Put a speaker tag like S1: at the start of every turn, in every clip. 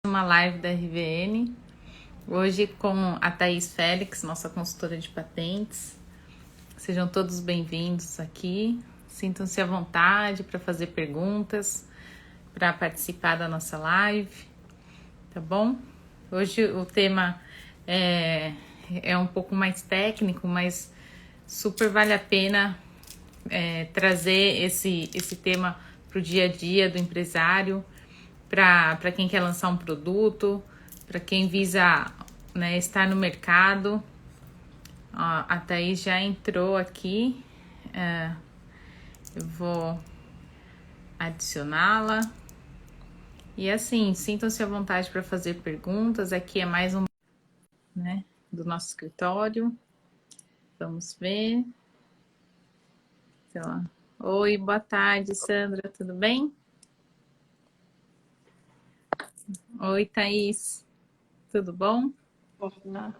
S1: Uma live da RVN, hoje com a Thaís Félix, nossa consultora de patentes. Sejam todos bem-vindos aqui, sintam-se à vontade para fazer perguntas, para participar da nossa live, tá bom? Hoje o tema é um pouco mais técnico, mas super vale a pena trazer esse tema para o dia a dia do empresário, para quem quer lançar um produto, para quem visa, né, estar no mercado. Ó, a Thaís já entrou aqui, eu vou adicioná-la. E assim, sintam-se à vontade para fazer perguntas. Aqui é mais um, né, do nosso escritório. Vamos ver. Sei lá. Oi, boa tarde, Sandra, tudo bem? Oi, Thaís, tudo bom?
S2: Olá.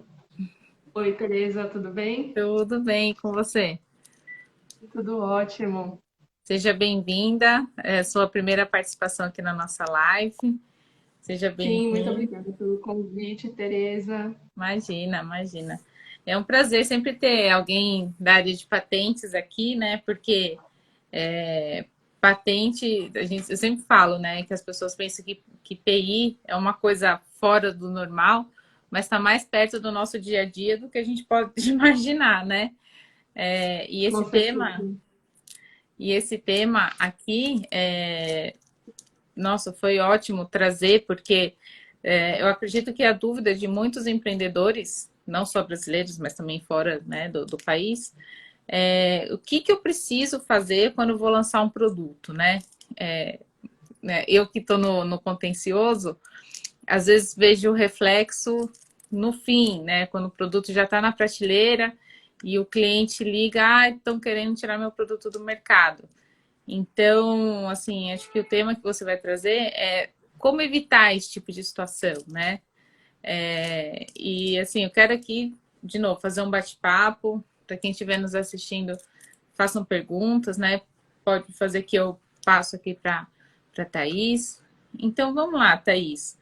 S2: Oi, Tereza, tudo bem?
S1: Tudo bem com você?
S2: Tudo ótimo.
S1: Seja bem-vinda, é sua primeira participação aqui na nossa live. Seja
S2: Sim, muito
S1: bem-vinda.
S2: obrigada pelo convite, Tereza.
S1: Imagina, imagina. É um prazer sempre ter alguém da área de patentes aqui, né? Porque patente, eu sempre falo, né? Que as pessoas pensam que PI é uma coisa fora do normal, mas está mais perto do nosso dia a dia do que a gente pode imaginar, né? É, e
S2: Com
S1: esse tema,
S2: certeza.
S1: e esse tema aqui, nossa, foi ótimo trazer, porque eu acredito que a dúvida de muitos empreendedores, não só brasileiros, mas também fora, né, do país, o que eu preciso fazer quando eu vou lançar um produto, né? Eu que estou no contencioso, às vezes vejo o reflexo no fim, né? Quando o produto já está na prateleira e o cliente liga, estão querendo tirar meu produto do mercado. Então, assim, acho que o tema que você vai trazer é como evitar esse tipo de situação, né? E assim, eu quero aqui, de novo, fazer um bate-papo. Para quem estiver nos assistindo, façam perguntas, né? Pode fazer que eu passo aqui para a Thaís. Então, vamos lá, Thaís.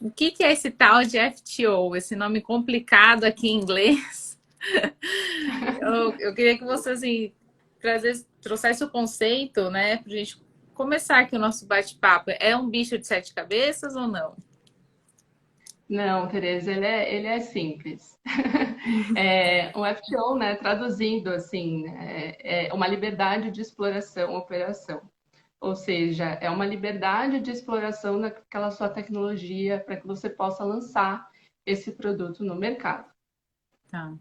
S1: O que é esse tal de FTO, esse nome complicado aqui em inglês? Eu queria que você, assim, trouxesse o conceito, né, para a gente começar aqui o nosso bate-papo. É um bicho de sete cabeças ou não?
S2: Não, Tereza, ele é simples. O FTO, né, traduzindo assim, é uma liberdade de exploração, operação. Ou seja, é uma liberdade de exploração daquela sua tecnologia para que você possa lançar esse produto no mercado.
S1: Tá.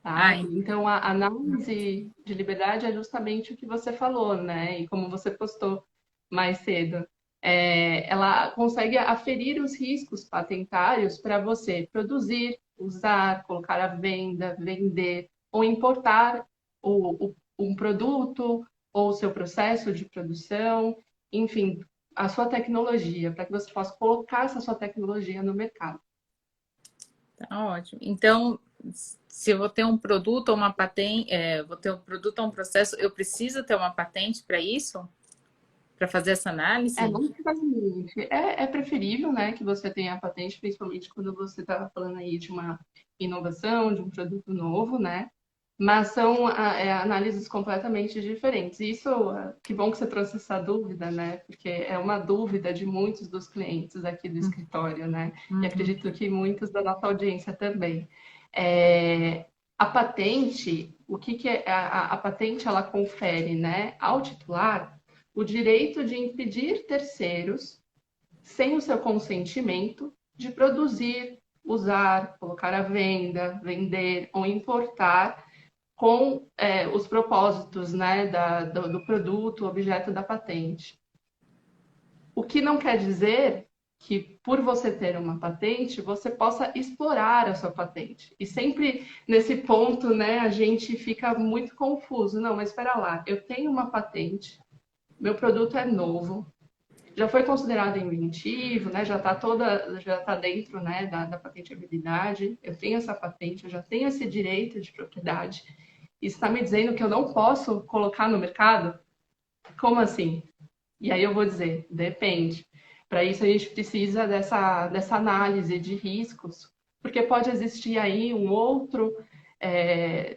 S2: Tá?
S1: Ai,
S2: Então, a análise de liberdade é justamente o que você falou, né? E como você postou mais cedo, ela consegue aferir os riscos patentários para você produzir, usar, colocar à venda, vender ou importar um produto ou o seu processo de produção, enfim, a sua tecnologia, para que você possa colocar essa sua tecnologia no mercado.
S1: tá ótimo. Então, se eu vou ter um produto ou uma patente, vou ter um produto ou um processo, eu preciso ter uma patente para isso? Para fazer essa análise?
S2: Não necessariamente. É preferível, né, que você tenha a patente, principalmente quando você está falando aí de uma inovação, de um produto novo, né? Mas são análises completamente diferentes. Isso, que bom que você trouxe essa dúvida, né? Porque é uma dúvida de muitos dos clientes aqui do escritório, né? E
S1: Uhum.
S2: acredito que muitos da nossa audiência também. É, a patente, o que, que é a patente? Ela confere, né, ao titular o direito de impedir terceiros, sem o seu consentimento, de produzir, usar, colocar à venda, vender ou importar com os propósitos, né, do produto, objeto da patente. O que não quer dizer que, por você ter uma patente, você possa explorar a sua patente. E sempre nesse ponto, né, a gente fica muito confuso. Não, mas espera lá, eu tenho uma patente, meu produto é novo, já foi considerado inventivo, né? Já está dentro, né, da patenteabilidade. Eu tenho essa patente, eu já tenho esse direito de propriedade. E está me dizendo que eu não posso colocar no mercado? Como assim? E aí eu vou dizer, depende. Para isso, a gente precisa dessa análise de riscos, porque pode existir aí um outro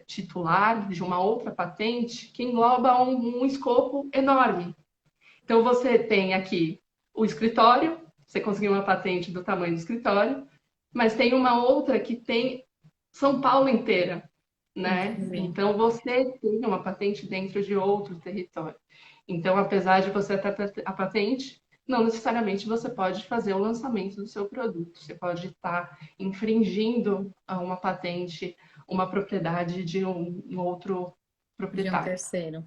S2: titular de uma outra patente que engloba um escopo enorme. Então, você tem aqui o escritório, você conseguiu uma patente do tamanho do escritório, mas tem uma outra que tem São Paulo inteira, né?
S1: Entendi.
S2: Então, você tem uma patente dentro de outro território. Então, apesar de você ter a patente, não necessariamente você pode fazer o lançamento do seu produto. Você pode estar infringindo uma patente, uma propriedade de um outro
S1: De um
S2: proprietário.
S1: terceiro.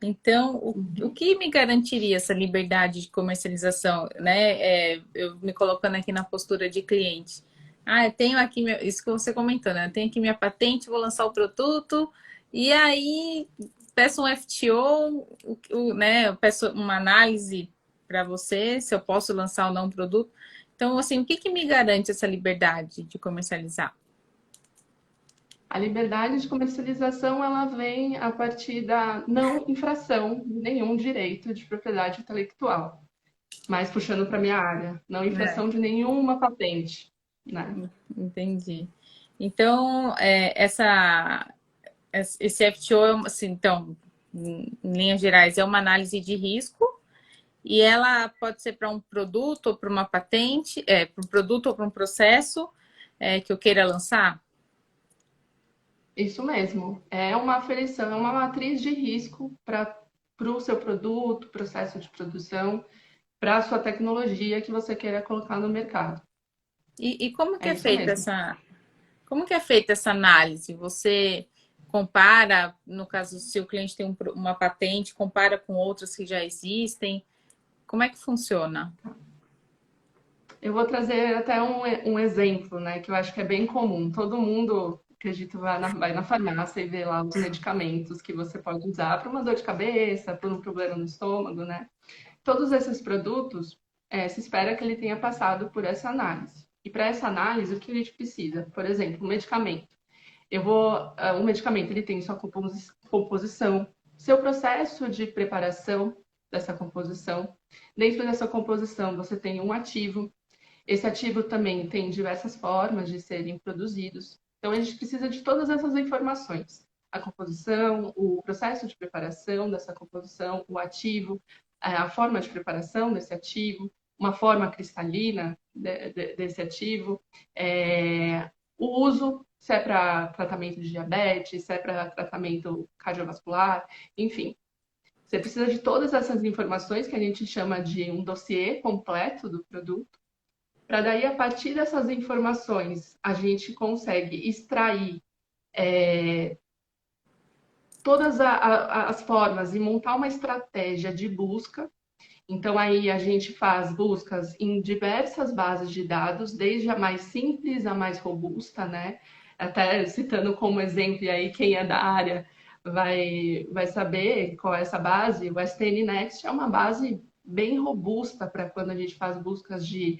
S1: Então, o que me garantiria essa liberdade de comercialização, né? Eu me colocando aqui na postura de cliente. Ah, eu tenho aqui, isso que você comentou, né? Eu tenho aqui minha patente, vou lançar o produto, e aí peço um FTO, né? Eu peço uma análise para você, se eu posso lançar ou não o produto. Então, assim, o que que me garante essa liberdade de comercializar?
S2: A liberdade de comercialização ela vem a partir da não infração de nenhum direito de propriedade intelectual, mas puxando para minha área, não
S1: É,
S2: infração de nenhuma patente, né?
S1: entendi. Então, esse FTO, assim, então, em linhas gerais, é uma análise de risco e ela pode ser para um produto ou para uma patente, para um produto ou para um processo que eu queira lançar?
S2: Isso mesmo. É uma aferição, é uma matriz de risco para o seu produto, processo de produção, para a sua tecnologia que você queira colocar no mercado.
S1: E como que
S2: É
S1: é
S2: isso
S1: feita
S2: mesmo.
S1: essa análise? Você compara, no caso, se o cliente tem uma patente, compara com outras que já existem? Como é que funciona?
S2: Eu vou trazer até um exemplo, né, que eu acho que é bem comum. Todo mundo, acredito, vai na farmácia e vê lá os medicamentos que você pode usar para uma dor de cabeça, para um problema no estômago, né? Todos esses produtos, se espera que ele tenha passado por essa análise. E para essa análise, o que a gente precisa? Por exemplo, um medicamento. O medicamento ele tem sua composição, seu processo de preparação dessa composição. Dentro dessa composição, você tem um ativo. Esse ativo também tem diversas formas de serem produzidos. Então, a gente precisa de todas essas informações: a composição, o processo de preparação dessa composição, o ativo, a forma de preparação desse ativo, uma forma cristalina desse ativo, o uso, se é para tratamento de diabetes, se é para tratamento cardiovascular, enfim. Você precisa de todas essas informações que a gente chama de um dossiê completo do produto, para daí, a partir dessas informações, a gente consegue extrair todas as formas e montar uma estratégia de busca. Então, aí a gente faz buscas em diversas bases de dados, desde a mais simples à mais robusta, né? Até citando como exemplo, e aí quem é da área vai saber qual é essa base. O STN Next é uma base bem robusta para quando a gente faz buscas de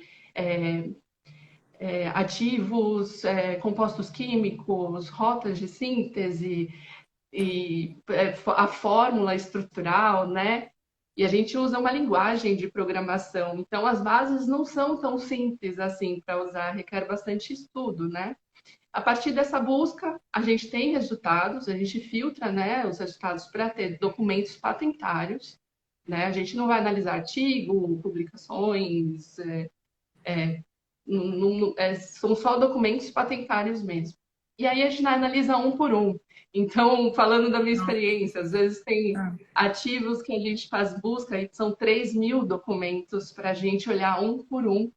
S2: ativos, compostos químicos, rotas de síntese e a fórmula estrutural, né? E a gente usa uma linguagem de programação. Então, as bases não são tão simples assim para usar, requer bastante estudo, né? A partir dessa busca, a gente tem resultados, a gente filtra, né, os resultados para ter documentos patentários, né? A gente não vai analisar artigo, publicações, são só documentos patentários mesmo. E aí a gente analisa um por um. Então, falando da minha experiência, às vezes tem
S1: Ah,
S2: ativos que a gente faz busca e são 3.000 documentos para a gente olhar um por um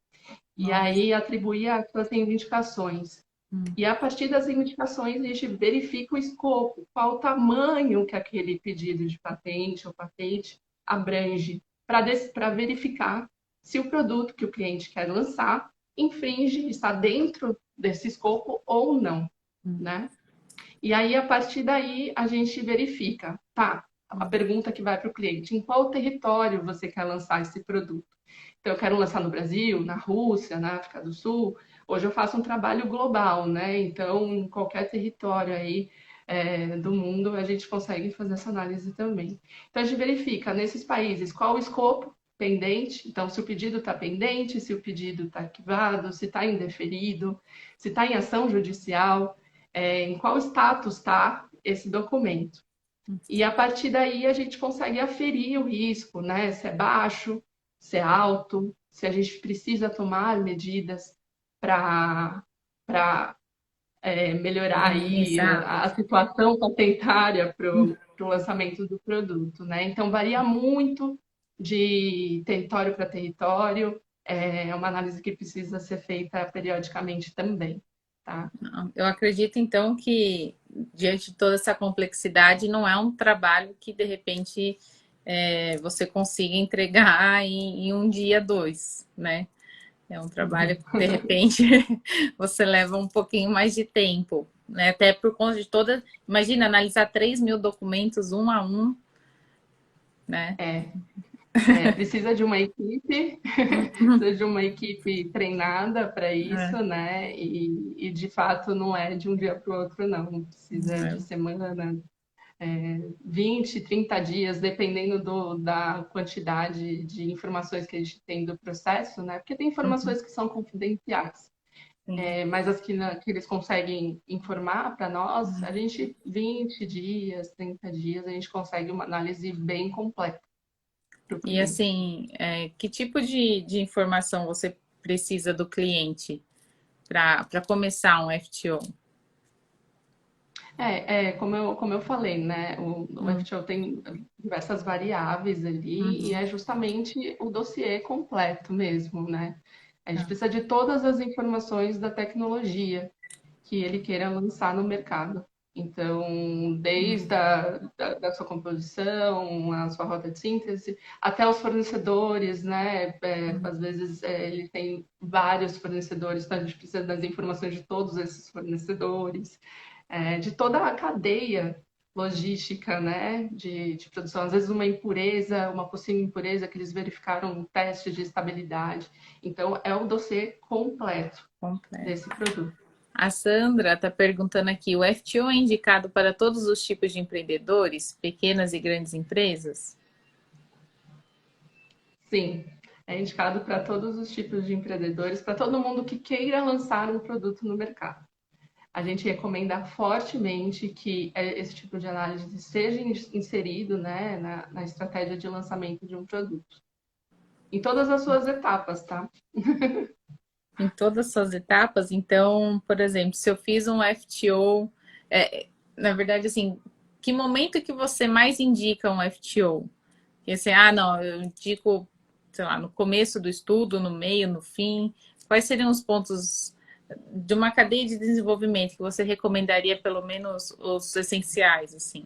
S2: e
S1: nossa.
S2: aí atribuir as suas reivindicações.
S1: Hum.
S2: E a partir das reivindicações, a gente verifica o escopo, qual o tamanho que aquele pedido de patente ou patente abrange, para verificar se o produto que o cliente quer lançar infringe, está dentro desse escopo ou não,
S1: Hum.
S2: né? E aí, a partir daí, a gente verifica, tá? A pergunta que vai para o cliente: em qual território você quer lançar esse produto? Então, eu quero lançar no Brasil, na Rússia, na África do Sul. Hoje eu faço um trabalho global, né? Então, em qualquer território aí do mundo, a gente consegue fazer essa análise também. Então, a gente verifica nesses países qual o escopo pendente. Então, se o pedido está pendente, se o pedido está arquivado, se está indeferido, se está em ação judicial, em qual status está esse documento. E a partir daí a gente consegue aferir o risco, né? Se é baixo, se é alto, se a gente precisa tomar medidas para melhorar aí
S1: minimizar.
S2: a situação patentária para o lançamento do produto, né? Então varia muito de território para território, é uma análise que precisa ser feita periodicamente também, tá?
S1: Eu acredito, então, que diante de toda essa complexidade, não é um trabalho que, de repente, você consiga entregar em um dia, dois, né? É um trabalho que, de repente, você leva um pouquinho mais de tempo, né? Até por conta de toda... Imagina, analisar 3.000 documentos um a um, né?
S2: Precisa de uma equipe, precisa de uma equipe treinada para isso,
S1: É,
S2: né? E de fato não é de um dia para o outro, não. Precisa de
S1: é.
S2: semana, 20, 30 dias, dependendo da quantidade de informações que a gente tem do processo, né? Porque tem
S1: Uhum,
S2: informações que são confidenciais,
S1: sim.
S2: mas as que eles conseguem informar para nós, a gente, 20 dias, 30 dias, a gente consegue uma análise bem completa para o
S1: E
S2: cliente.
S1: assim, que tipo de informação você precisa do cliente para começar um FTO?
S2: Como eu falei, né? O
S1: Hum,
S2: FTO tem diversas variáveis ali e
S1: uhum,
S2: é justamente o dossiê completo mesmo, né? A gente
S1: tá.
S2: precisa de todas as informações da tecnologia que ele queira lançar no mercado. Então, desde da sua composição, a sua rota de síntese, até os fornecedores, né? Às vezes ele tem vários fornecedores, então a gente precisa das informações de todos esses fornecedores, de toda a cadeia logística, né, de produção. Às vezes uma impureza, uma possível impureza que eles verificaram um teste de estabilidade. Então, é o dossiê completo
S1: Completo.
S2: desse produto.
S1: A Sandra está perguntando aqui: o FTO é indicado para todos os tipos de empreendedores, pequenas e grandes empresas?
S2: Sim, é indicado para todos os tipos de empreendedores, para todo mundo que queira lançar um produto no mercado. A gente recomenda fortemente que esse tipo de análise seja inserido, né, na estratégia de lançamento de um produto. Em todas as suas etapas, tá?
S1: Em todas as suas etapas? Então, por exemplo, se eu fiz um FTO, na verdade, assim, que momento que você mais indica um FTO? E assim, não, eu indico, sei lá, no começo do estudo, no meio, no fim. Quais seriam os pontos de uma cadeia de desenvolvimento que você recomendaria, pelo menos os essenciais, assim?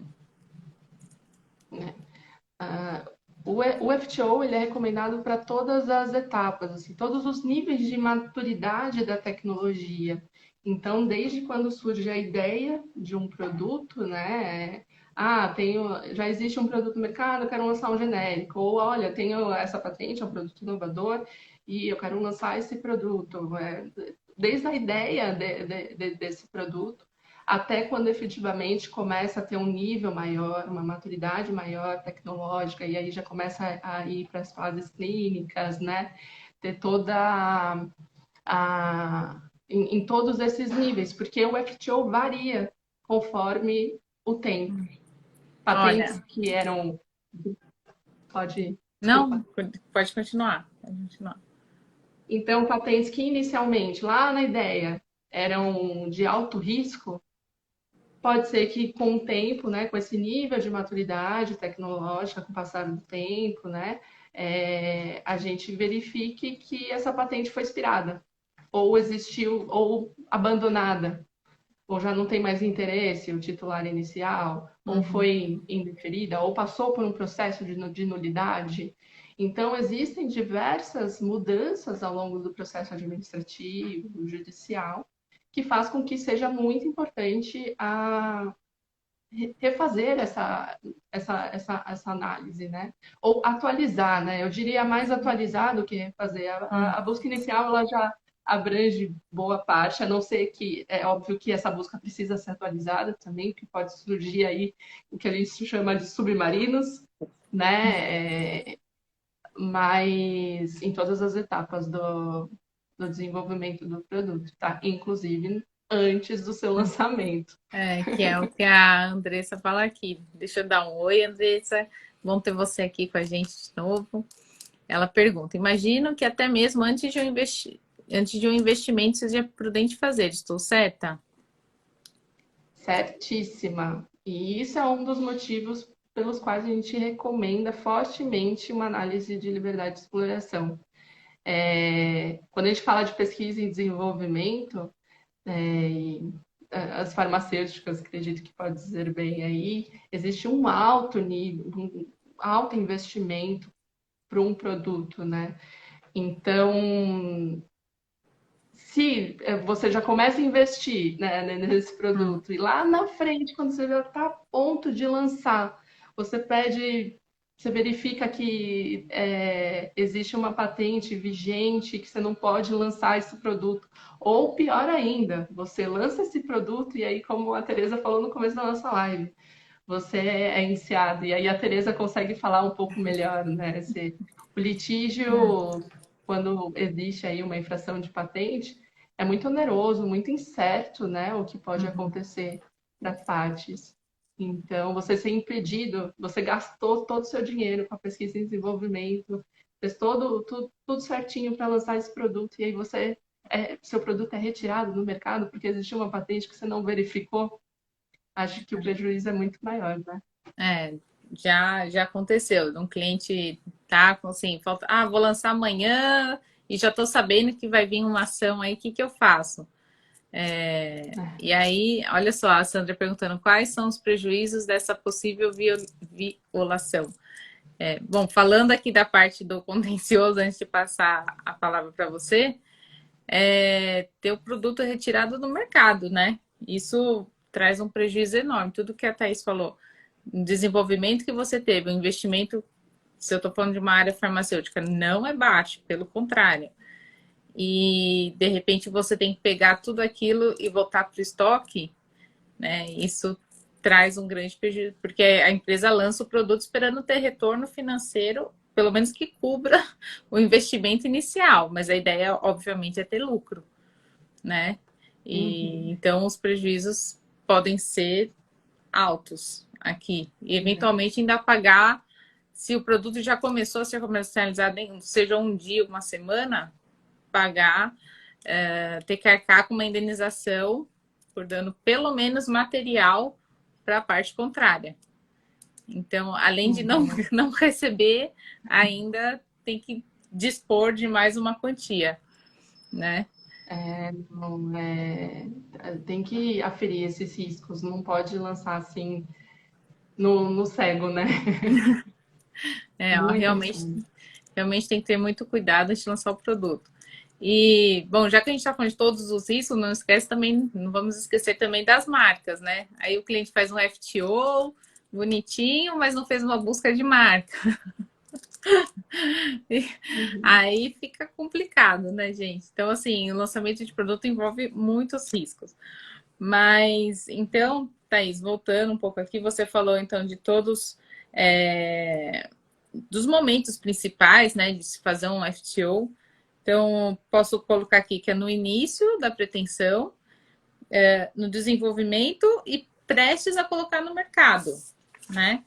S2: Ah, o FTO ele é recomendado para todas as etapas, assim, todos os níveis de maturidade da tecnologia. Então, desde quando surge a ideia de um produto, né? Já existe um produto no mercado, eu quero lançar um genérico. Ou, olha, tenho essa patente, é um produto inovador e eu quero lançar esse produto. Desde a ideia desse produto até quando efetivamente começa a ter um nível maior, uma maturidade maior tecnológica, e aí já começa a ir para as fases clínicas, né? Ter toda em todos esses níveis, porque o FTO varia conforme o tempo. Patentes
S1: Olha,
S2: que eram. Pode.
S1: não,
S2: Desculpa.
S1: pode continuar. Pode continuar.
S2: Então, patentes que inicialmente, lá na ideia, eram de alto risco, pode ser que com o tempo, né, com esse nível de maturidade tecnológica, com o passar do tempo, né, a gente verifique que essa patente foi expirada, ou existiu, ou abandonada, ou já não tem mais interesse o titular inicial, ou
S1: Uhum.
S2: foi indeferida, ou passou por um processo de nulidade. Então, existem diversas mudanças ao longo do processo administrativo, judicial, que faz com que seja muito importante refazer essa análise, né? Ou atualizar, né? Eu diria mais atualizar do que refazer. A busca inicial ela já abrange boa parte, a não ser que é óbvio que essa busca precisa ser atualizada também, que pode surgir aí o que a gente chama de submarinos, né? mas em todas as etapas do desenvolvimento do produto, tá? Inclusive antes do seu lançamento.
S1: Que é o que a Andressa fala aqui. Deixa eu dar um oi, Andressa. Bom ter você aqui com a gente de novo. Ela pergunta: imagino que até mesmo antes de um investimento seja prudente fazer. Estou certa?
S2: Certíssima. E isso é um dos motivos pelos quais a gente recomenda fortemente uma análise de liberdade de exploração. Quando a gente fala de pesquisa e desenvolvimento, e as farmacêuticas, acredito que pode dizer bem aí, existe um alto nível, um alto investimento para um produto, né? Então, se você já começa a investir, né, nesse
S1: Hum,
S2: produto e lá na frente, quando você já está a ponto de lançar, você pede, você verifica que existe uma patente vigente, que você não pode lançar esse produto. Ou pior ainda, você lança esse produto e aí, como a Teresa falou no começo da nossa live, você é iniciado. E aí a Teresa consegue falar um pouco melhor, né? O litígio, quando existe aí uma infração de patente, é muito oneroso, muito incerto, né? O que pode
S1: uhum.
S2: acontecer para as partes. Então, você ser impedido, você gastou todo o seu dinheiro com a pesquisa e desenvolvimento, fez tudo certinho para lançar esse produto, e aí seu produto é retirado do mercado porque existe uma patente que você não verificou. Acho que o prejuízo é muito maior, né?
S1: É, já aconteceu. Um cliente tá com assim, falta, vou lançar amanhã e já tô sabendo que vai vir uma ação aí, o que que eu faço? E aí, olha só, a Sandra perguntando quais são os prejuízos dessa possível violação. Bom, falando aqui da parte do contencioso, antes de passar a palavra para você, ter o produto retirado do mercado, né? Isso traz um prejuízo enorme. Tudo que a Thaís falou, o desenvolvimento que você teve, o investimento, se eu estou falando de uma área farmacêutica, não é baixo, pelo contrário. E de repente você tem que pegar tudo aquilo e voltar para o estoque, né? Isso traz um grande prejuízo, porque a empresa lança o produto esperando ter retorno financeiro, pelo menos que cubra o investimento inicial, mas a ideia, obviamente, é ter lucro, né? E
S2: Uhum.
S1: então os prejuízos podem ser altos aqui. E eventualmente ainda pagar, se o produto já começou a ser comercializado, seja um dia, uma semana, pagar, ter que arcar com uma indenização por dano pelo menos material para a parte contrária. Então, além de não,
S2: Uhum.
S1: não receber, ainda tem que dispor de mais uma quantia, né?
S2: Não, tem que aferir esses riscos, não pode lançar assim no cego, né?
S1: Ó,
S2: Muito
S1: realmente,
S2: assim.
S1: realmente tem que ter muito cuidado antes de lançar o produto. E, bom, já que a gente está falando de todos os riscos, não esquece também, não vamos esquecer também das marcas, né? Aí o cliente faz um FTO bonitinho, mas não fez uma busca de marca.
S2: Uhum.
S1: Aí fica complicado, né, gente? Então, assim, o lançamento de produto envolve muitos riscos. Mas, então, Thaís, voltando um pouco aqui, você falou, então, de todos, dos momentos principais, né, de se fazer um FTO. Então, posso colocar aqui que é no início da pretensão, no desenvolvimento e prestes a colocar no mercado, né?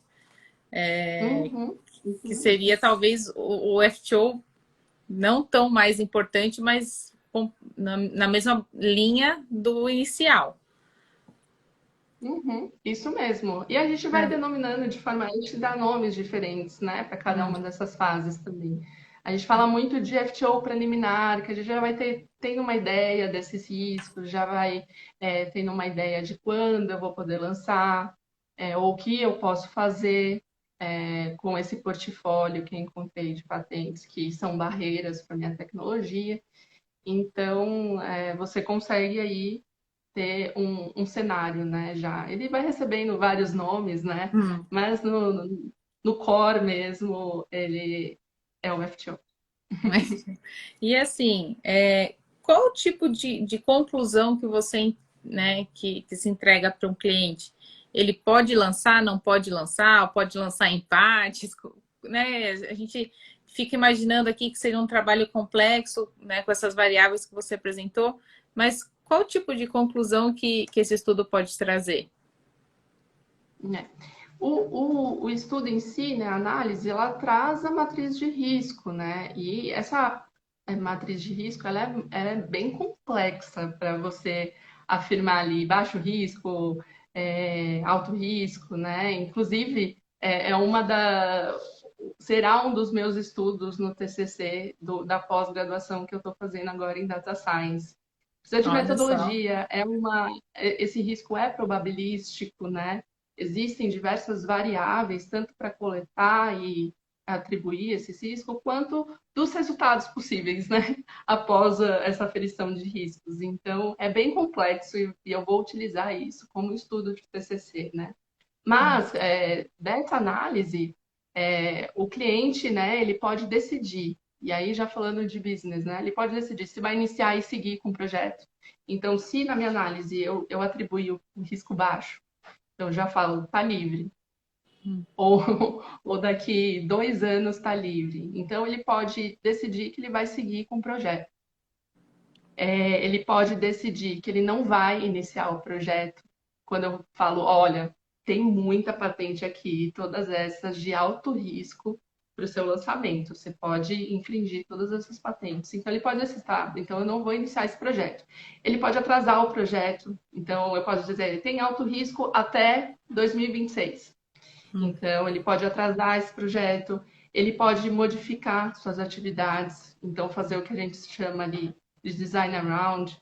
S2: Uhum.
S1: Que
S2: Uhum.
S1: seria talvez o FTO não tão mais importante, mas na mesma linha do inicial.
S2: Uhum. Isso mesmo. E a gente vai
S1: É.
S2: denominando de forma, a gente dá nomes diferentes, né, para cada
S1: Hum,
S2: uma dessas fases também. A gente fala muito de FTO preliminar, que a gente já vai tendo uma ideia desses riscos, já vai tendo uma ideia de quando eu vou poder lançar, ou o que eu posso fazer com esse portfólio que eu encontrei de patentes, que são barreiras para minha tecnologia. Então, você consegue aí ter um cenário, né? Já ele vai recebendo vários nomes, né?
S1: hum.
S2: Mas no core mesmo, ele é o FTO.
S1: E assim, qual o tipo de conclusão que você, né, que se entrega para um cliente? Ele pode lançar, não pode lançar, pode lançar em partes, né? A gente fico imaginando aqui que seria um trabalho complexo, né, com essas variáveis que você apresentou, mas qual tipo de conclusão que esse estudo pode trazer?
S2: É. O estudo em si, né, a análise, ela traz a matriz de risco, né? E essa matriz de risco, ela é bem complexa para você afirmar ali baixo risco, alto risco, né? Inclusive, será um dos meus estudos no TCC da pós-graduação que eu estou fazendo agora em Data Science. Precisa de
S1: Olha só.
S2: metodologia, esse risco é probabilístico, né? Existem diversas variáveis, tanto para coletar e atribuir esse risco, quanto dos resultados possíveis, né? Após essa aferição de riscos. Então, é bem complexo e eu vou utilizar isso como estudo de TCC, né? Mas, dessa análise, o cliente, né, ele pode decidir, e aí já falando de business, né, ele pode decidir se vai iniciar e seguir com o projeto. Então, se na minha análise eu atribuir o risco baixo, eu já falo, está livre. Ou daqui 2 anos está livre. Então, ele pode decidir que ele vai seguir com o projeto. Ele pode decidir que ele não vai iniciar o projeto. Quando eu falo, olha, tem muita patente aqui, todas essas de alto risco para o seu lançamento. Você pode infringir todas essas patentes. Então, ele pode decidir, então eu não vou iniciar esse projeto. Ele pode atrasar o projeto. Então, eu posso dizer, ele tem alto risco até 2026. Então, ele pode atrasar esse projeto, ele pode modificar suas atividades, então fazer o que a gente chama ali de design around.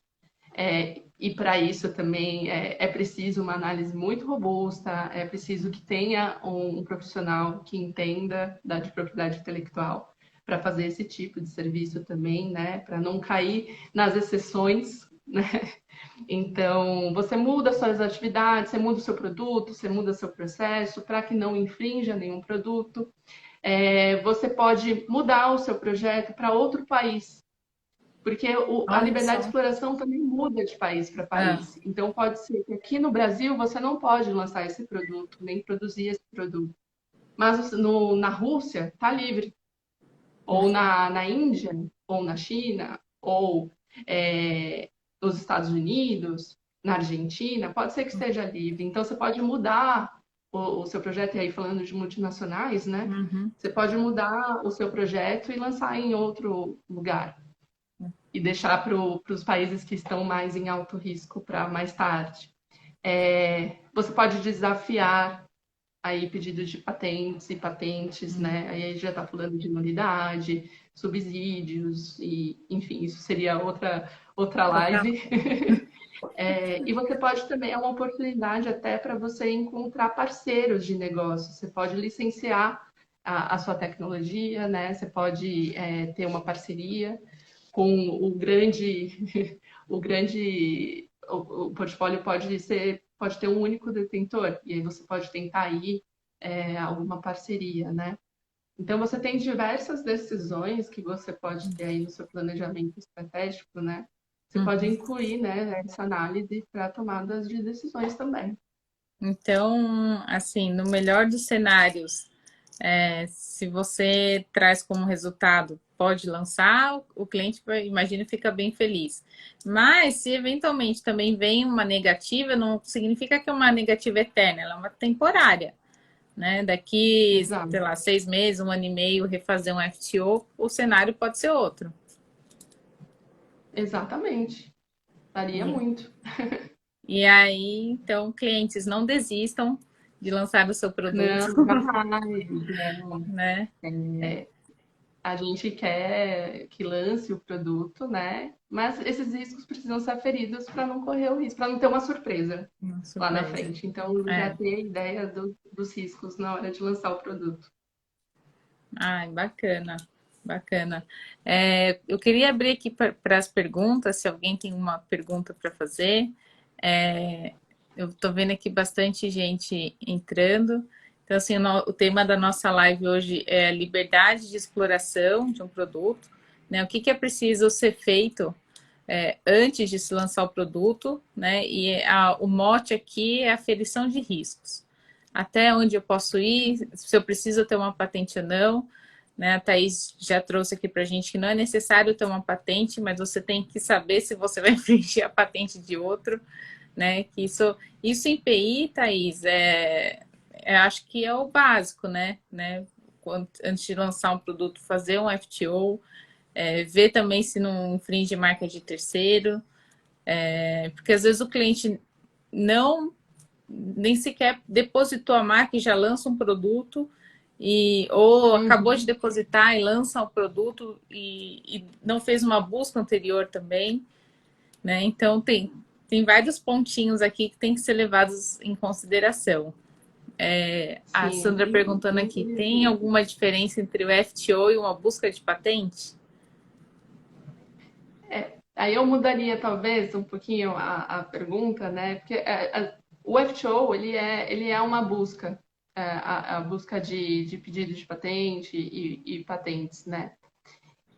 S2: E para isso também é preciso uma análise muito robusta, é preciso que tenha um profissional que entenda de propriedade intelectual para fazer esse tipo de serviço também, né? Para não cair nas exceções, né? Então, você muda suas atividades, você muda o seu produto, você muda seu processo para que não infrinja nenhum produto. Você pode mudar o seu projeto para outro país, porque a
S1: Olha
S2: liberdade de
S1: só.
S2: exploração também muda de país para país. Então, pode ser que aqui no Brasil você não pode lançar esse produto, nem produzir esse produto. Mas na Rússia, está livre. Ou na Índia, ou na China, ou nos Estados Unidos, na Argentina, pode ser que esteja livre. Então, você pode mudar o seu projeto, e aí falando de multinacionais, né?
S1: Uhum.
S2: Você pode mudar o seu projeto e lançar em outro lugar. E deixar para os países que estão mais em alto risco para mais tarde. Você pode desafiar aí pedidos de patentes e patentes, né? Aí já está falando de nulidade, subsídios, e enfim, isso seria outra live. E você pode também, é uma oportunidade até para você encontrar parceiros de negócio. Você pode licenciar a sua tecnologia, né? Você pode ter uma parceria com o portfólio pode ter um único detentor, e aí você pode tentar aí alguma parceria, né? Então, você tem diversas decisões que você pode ter aí no seu planejamento estratégico, né? Você pode incluir, né, essa análise para tomadas de decisões também.
S1: Então, assim, no melhor dos cenários, se você traz como resultado, pode lançar, o cliente, imagina, fica bem feliz. Mas, se eventualmente também vem uma negativa, não significa que é uma negativa eterna, ela é uma temporária, né? Daqui, sei
S2: Exato.
S1: lá, 6 meses, 1 ano e meio, refazer um FTO, o cenário pode ser outro.
S2: Exatamente. Varia muito.
S1: E aí, então, clientes não desistam de lançar o seu produto,
S2: Não, jamais. Não.
S1: né?
S2: A gente quer que lance o produto, né? Mas esses riscos precisam ser aferidos para não correr o risco, para não ter uma surpresa
S1: Uma
S2: lá na
S1: surpresa.
S2: frente. Então, já
S1: É.
S2: ter a ideia dos riscos na hora de lançar o produto.
S1: Ai, bacana, bacana. Eu queria abrir aqui para as perguntas, se alguém tem uma pergunta para fazer. Eu estou vendo aqui bastante gente entrando. Então, assim, o tema da nossa live hoje é a liberdade de exploração de um produto, né? O que é preciso ser feito antes de se lançar o produto, né? E o mote aqui é a aferição de riscos. Até onde eu posso ir, se eu preciso ter uma patente ou não, né? A Thaís já trouxe aqui para a gente que não é necessário ter uma patente, mas você tem que saber se você vai infringir a patente de outro, né? Que isso em PI, Thaís, acho que é o básico, né? Antes de lançar um produto, fazer um FTO, ver também se não infringe marca de terceiro, porque às vezes o cliente não nem sequer depositou a marca e já lança um produto, ou acabou de
S2: Uhum.
S1: depositar e lança o produto e não fez uma busca anterior também, né? Então tem vários pontinhos aqui que tem que ser levados em consideração. A
S2: Sim,
S1: Sandra perguntando aqui, tem
S2: inclusive.
S1: alguma diferença entre o FTO e uma busca de patente?
S2: Aí eu mudaria talvez um pouquinho a pergunta, né? Porque o FTO ele é uma busca, a busca de pedido de patente e patentes, né?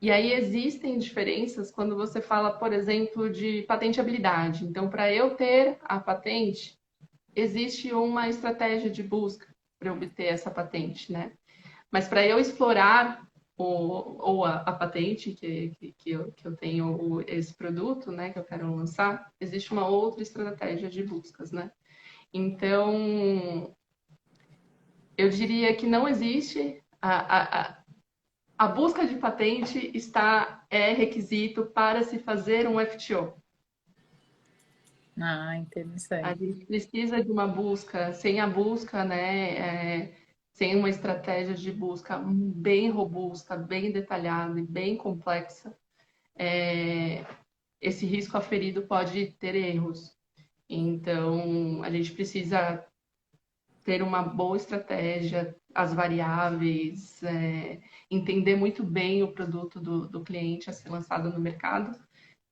S2: E aí existem diferenças quando você fala, por exemplo, de patenteabilidade. Então, para eu ter a patente, existe uma estratégia de busca para obter essa patente, né? Mas para eu explorar ou a patente que eu tenho esse produto, né, que eu quero lançar, existe uma outra estratégia de buscas, né? Então, eu diria que não existe a busca de patente é requisito para se fazer um FTO.
S1: Ah,
S2: A
S1: interessante.
S2: gente precisa de uma busca, sem a busca, né, sem uma estratégia de busca bem robusta, bem detalhada e bem complexa, esse risco aferido pode ter erros. Então, a gente precisa ter uma boa estratégia, as variáveis, entender muito bem o produto do cliente a ser lançado no mercado,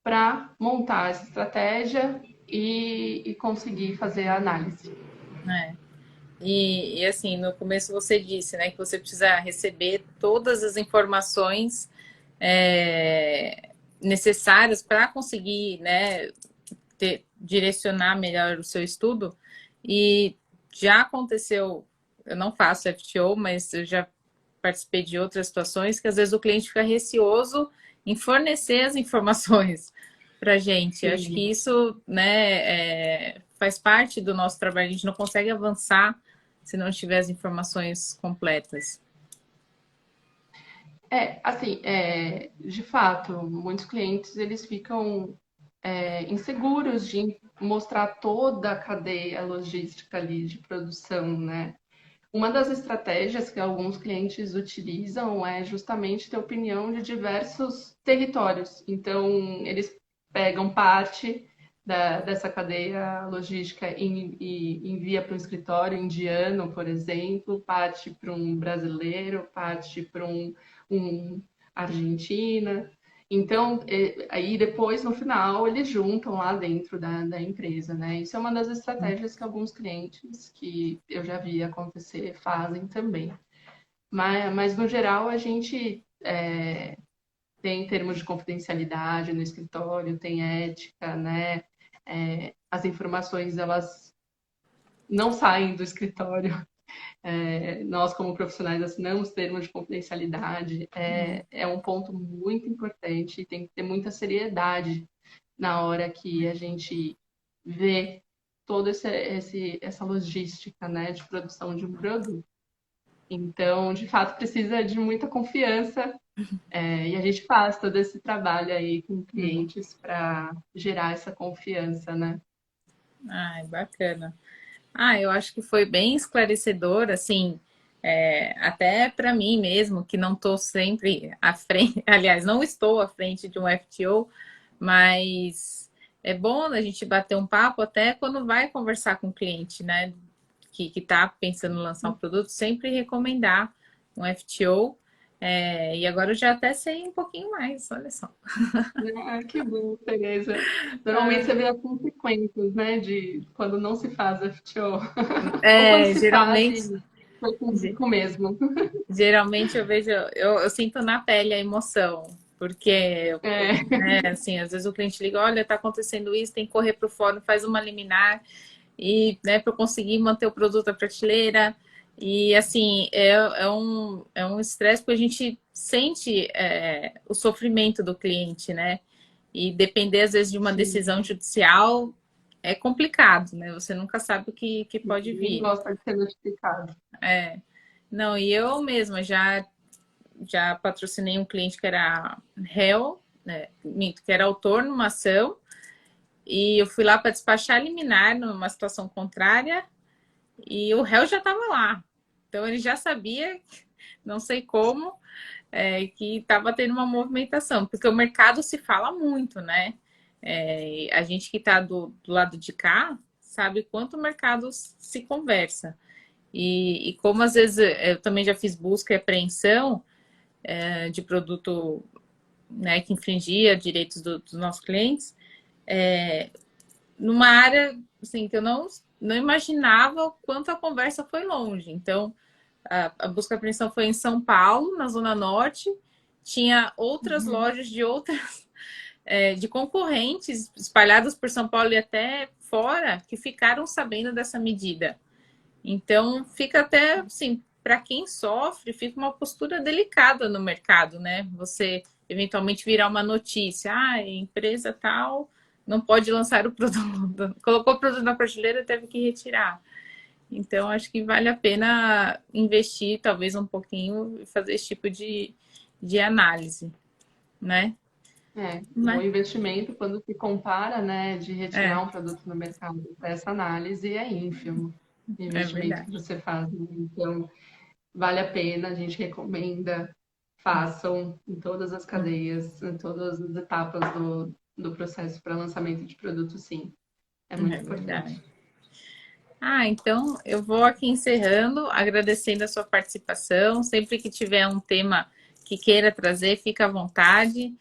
S2: para montar essa estratégia e conseguir fazer a análise.
S1: É. Assim, no começo você disse, né, que você precisa receber todas as informações necessárias para conseguir, né, direcionar melhor o seu estudo. E já aconteceu, eu não faço FTO, mas eu já participei de outras situações que às vezes o cliente fica receoso em fornecer as informações para a gente. Eu acho
S2: Sim.
S1: que isso, né, faz parte do nosso trabalho. A gente não consegue avançar se não tiver as informações completas.
S2: Assim, de fato, muitos clientes eles ficam inseguros de mostrar toda a cadeia logística ali de produção, né? Uma das estratégias que alguns clientes utilizam é justamente ter opinião de diversos territórios. Então, eles pegam parte dessa cadeia logística e envia para um escritório indiano, por exemplo, parte para um brasileiro, parte para um Argentina. Então, aí depois, no final, eles juntam lá dentro da empresa, né? Isso é uma das estratégias que alguns clientes que eu já vi acontecer fazem também. Mas no geral, a gente tem termos de confidencialidade no escritório, tem ética, né? As informações, elas não saem do escritório. Nós, como profissionais, assinamos termos de confidencialidade. É um ponto muito importante e tem que ter muita seriedade na hora que a gente vê toda essa logística, né, de produção de um produto. Então, de fato, precisa de muita confiança, e a gente faz todo esse trabalho aí com clientes para gerar essa confiança, né?
S1: Ai, bacana. Eu acho que foi bem esclarecedor, assim, até para mim mesmo, que não estou sempre à frente, aliás, não estou à frente de um FTO, mas é bom a gente bater um papo até quando vai conversar com o cliente, né? Que está pensando em lançar um produto, sempre recomendar um FTO. E agora eu já até sei um pouquinho mais, olha só.
S2: Ah, que bom, Tereza. Normalmente você vê as consequências, né, de quando não se faz FTO, ou quando se faz
S1: Geralmente,
S2: e foi com risco mesmo.
S1: geralmente eu vejo, eu sinto na pele a emoção, porque,
S2: É,
S1: né, assim, às vezes o cliente liga, olha, tá acontecendo isso, tem que correr para o fórum, faz uma liminar, e, né, para eu conseguir manter o produto à prateleira, E assim, é um estresse porque a gente sente o sofrimento do cliente, né? E depender, às vezes, de uma
S2: Sim,
S1: decisão judicial é complicado, né? Você nunca sabe que pode
S2: ninguém
S1: vir.
S2: gosta de ser notificado.
S1: É. Não, e eu mesma já patrocinei um cliente que era réu, né? Minto, que era autor numa ação, e eu fui lá para despachar liminar numa situação contrária, e o réu já estava lá. Então ele já sabia, não sei como, que estava tendo uma movimentação, porque o mercado se fala muito, né? A gente que está do lado de cá sabe quanto o mercado se conversa. E como às vezes eu também já fiz busca e apreensão de produto, né, que infringia direitos dos nossos clientes, numa área assim, que eu não imaginava o quanto a conversa foi longe. Então, a busca e apreensão foi em São Paulo, na Zona Norte, tinha outras
S2: Uhum.
S1: lojas de outras de concorrentes espalhadas por São Paulo e até fora que ficaram sabendo dessa medida. Então, fica até assim, para quem sofre, fica uma postura delicada no mercado, né? Você eventualmente virar uma notícia, a empresa tal não pode lançar o produto, colocou o produto na prateleira, teve que retirar. Então, acho que vale a pena investir, talvez um pouquinho, e fazer esse tipo de análise, né?
S2: O
S1: Mas,
S2: investimento, quando se compara, né, de retirar
S1: é,
S2: um produto no mercado para essa análise, é ínfimo o
S1: é
S2: investimento que
S1: verdade.
S2: você faz, né? Então, vale a pena, a gente recomenda, façam em todas as cadeias, em todas as etapas do processo para lançamento de produto, sim. É muito
S1: É verdade.
S2: importante.
S1: Então eu vou aqui encerrando, agradecendo a sua participação. Sempre que tiver um tema que queira trazer, fica à vontade.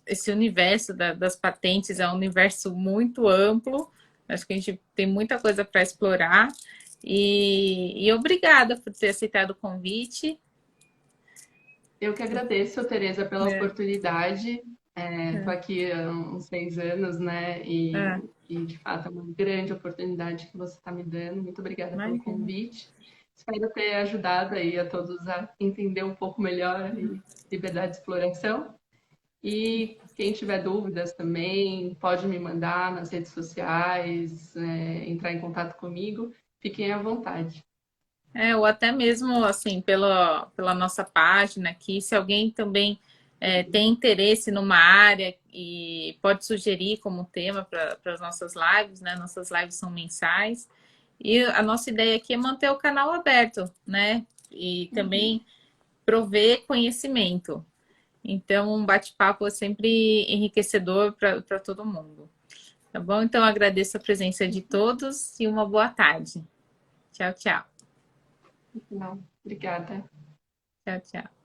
S1: Esse universo das patentes é um universo muito amplo. Acho que a gente tem muita coisa para explorar. E obrigada por ter aceitado o convite.
S2: Eu que agradeço, Tereza, pela
S1: É,
S2: oportunidade. Estou
S1: é,
S2: aqui há uns 6 anos, né?
S1: é,
S2: E, de fato, é uma grande oportunidade que você está me dando. Muito obrigada pelo
S1: imagina.
S2: convite. Espero ter ajudado aí a todos a entender um pouco melhor a liberdade de exploração. E quem tiver dúvidas também, pode me mandar nas redes sociais, entrar em contato comigo. Fiquem à vontade.
S1: Ou até mesmo assim, pela nossa página aqui, se alguém também tem interesse numa área e pode sugerir como tema para as nossas lives, né? Nossas lives são mensais. E a nossa ideia aqui é manter o canal aberto, né? E
S2: Uhum.
S1: também prover conhecimento. Então, um bate-papo é sempre enriquecedor para todo mundo. Tá bom? Então, agradeço a presença de todos e uma boa tarde. Tchau, tchau.
S2: Não, obrigada.
S1: Tchau, tchau.